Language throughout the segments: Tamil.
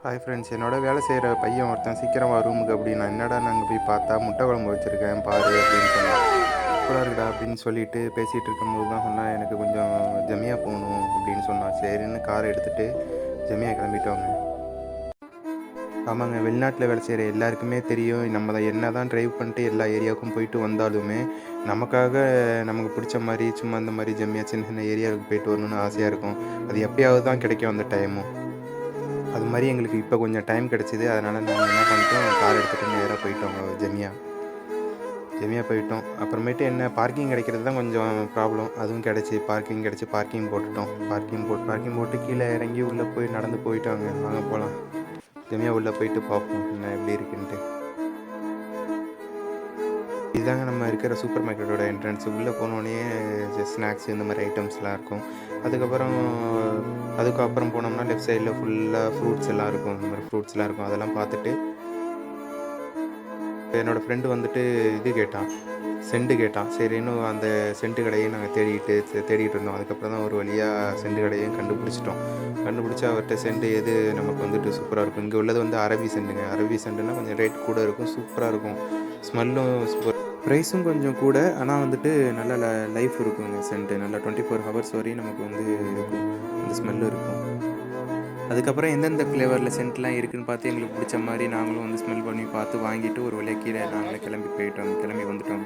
ஹாய் ஃப்ரெண்ட்ஸ், என்னோட வேலை செய்கிற பையன் ஒருத்தன் சீக்கிரம் வா ரூமுக்கு அப்படின்னா என்னடா நாங்கள் போய் பார்த்தா முட்டை குழம்பு வச்சுருக்கேன் பாரு அப்படின்னு சொன்னான். சூப்பராக இருக்குடா அப்படின்னு சொல்லிட்டு பேசிகிட்டு இருக்கும்போது தான் சொன்னால் எனக்கு கொஞ்சம் ஜெமியா போகணும் அப்படின்னு சொன்னான். சரின்னு காரை எடுத்துகிட்டு ஜெமியா கிளம்பிட்டோங்க. ஆமாங்க, வெளிநாட்டில் வேலை செய்கிற எல்லாருக்குமே தெரியும், நம்ம தான் என்ன தான் ட்ரைவ் பண்ணிட்டு எல்லா ஏரியாவுக்கும் போயிட்டு வந்தாலுமே நமக்காக நமக்கு பிடிச்ச மாதிரி சும்மா அந்த மாதிரி ஜெமியா சின்ன சின்ன ஏரியாவுக்கு போயிட்டு வரணும்னு ஆசையாக இருக்கும். அது எப்போயாவது தான் கிடைக்கும் அந்த டைமும். அது மாதிரி எங்களுக்கு இப்போ கொஞ்சம் டைம் கிடச்சிது. அதனால் நாங்கள் என்ன பண்ணிட்டோம், கார் எடுத்துகிட்டு நேராக போயிட்டோம் ஜெமியா போயிட்டோம். அப்புறமேட்டு என்ன பார்க்கிங் கிடைக்கிறது தான் கொஞ்சம் ப்ராப்ளம். அதுவும் கிடச்சி பார்க்கிங் போட்டுட்டோம். பார்க்கிங் போட்டு கீழே இறங்கி உள்ளே போய் நடந்து போயிட்டோங்க. வாங்க போகலாம், ஜெமியா உள்ளே போயிட்டு பார்ப்போம் என்ன எப்படி இருக்குன்ட்டு. இதுதாங்க நம்ம இருக்கிற சூப்பர் மார்க்கெட்டோட என்ட்ரன்ஸ். உள்ளே போனோடனே ஸ்நாக்ஸ் இந்த மாதிரி ஐட்டம்ஸ்லாம் இருக்கும். அதுக்கப்புறம் போனோம்னா லெஃப்ட் சைடில் ஃபுல்லாக ஃப்ரூட்ஸ் எல்லாம் இருக்கும். இந்த மாதிரி ஃப்ரூட்ஸ்லாம் இருக்கும். அதெல்லாம் பார்த்துட்டு என்னோடய ஃப்ரெண்டு வந்துட்டு இது கேட்டான், செண்டு கேட்டான். சரி, இன்னும் அந்த செண்டு கடையும் நாங்கள் தேடிட்டு இருந்தோம். அதுக்கப்புறம் தான் ஒரு வழியாக செண்டு கடையும் கண்டுபிடிச்சி அவர்கிட்ட செண்டு எது நமக்கு வந்துட்டு சூப்பராக இருக்கும். இங்கே உள்ளது வந்து அரபி செண்டுங்க. அரபி செண்டுனா கொஞ்சம் ரேட் கூட இருக்கும், சூப்பராக இருக்கும். ஸ்மெல்லும் சூப்பர், ப்ரைஸும் கொஞ்சம் கூட. ஆனால் வந்துட்டு நல்ல லைஃப் இருக்குங்க. சென்ட்டு நல்லா 24 ஹவர்ஸ் வரையும் நமக்கு வந்து இருக்கும், அந்த ஸ்மெல்லும் இருக்கும். அதுக்கப்புறம் எந்தெந்த ஃப்ளேவரில் சென்ட்லாம் இருக்குதுன்னு பார்த்து எங்களுக்கு பிடிச்ச மாதிரி நாங்களும் வந்து ஸ்மெல் பண்ணி பார்த்து வாங்கிட்டு ஒரு வழியாக கீழே நாங்களே கிளம்பி வந்துட்டோம்.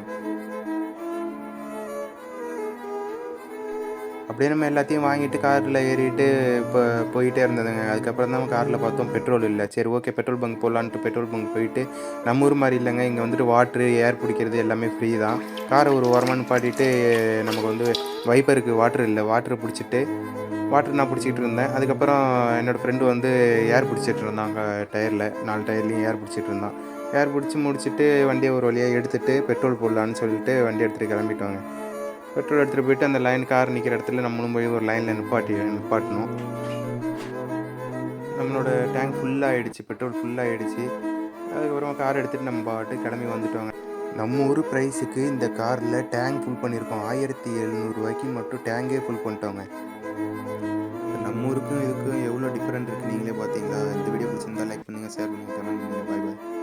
அப்படியே நம்ம எல்லாத்தையும் வாங்கிட்டு காரில் ஏறிட்டு இப்போ போயிட்டே இருந்ததுங்க. அதுக்கப்புறம் தான் காரில் பார்த்தோம் பெட்ரோல் இல்லை. சரி, ஓகே, பெட்ரோல் பங்க் போகலான்ட்டு பெட்ரோல் பங்க் போயிட்டு, நம்ம ஊர் மாதிரி இல்லைங்க, இங்கே வந்துட்டு வாட்ரு ஏர் பிடிக்கிறது எல்லாமே ஃப்ரீ தான். காரை ஒரு ஓரமாக நிப்பாட்டிட்டு நமக்கு வந்து வைப்பருக்கு வாட்ரு இல்லை, வாட்ரு நான் பிடிச்சிக்கிட்டு இருந்தேன். அதுக்கப்புறம் என்னோடய ஃப்ரெண்டு வந்து ஏர் பிடிச்சிட்டு இருந்தாங்க. டயரில் 4 டயர்லேயும் ஏர் பிடிச்சிட்டு இருந்தான். ஏர் பிடிச்சி முடிச்சுட்டு வண்டியை ஒரு வழியாக எடுத்துகிட்டு பெட்ரோல் போடலான்னு சொல்லிட்டு வண்டி எடுத்துகிட்டு கிளம்பிட்டோங்க. பெட்ரோல் எடுத்துகிட்டு போயிட்டு அந்த கார் நிற்கிற இடத்துல நம்மளும் போய் ஒரு லைனில் நிப்பாட்டணும். நம்மளோட டேங்க் ஃபுல்லாகிடுச்சு, பெட்ரோல் ஃபுல்லாகிடுச்சு. அதுக்கப்புறம் கார் எடுத்துகிட்டு நம்ம பாட்டு கிளம்பி வந்துட்டோங்க. நம்ம ஊர் ப்ரைஸுக்கு இந்த காரில் டேங்க் ஃபுல் பண்ணியிருக்கோம். 1700 மட்டும் டேங்கே ஃபுல் பண்ணிட்டோங்க. நம்ம ஊருக்கும் இதுக்கும் எவ்வளோ டிஃப்ரெண்ட் இருக்குது நீங்களே பார்த்தீங்களா? இந்த வீடியோ பிடிச்சிருந்தா லைக் பண்ணுங்கள், ஷேர் பண்ணுங்கள், கமெண்ட் பண்ணுங்கள். பாய் பாய்.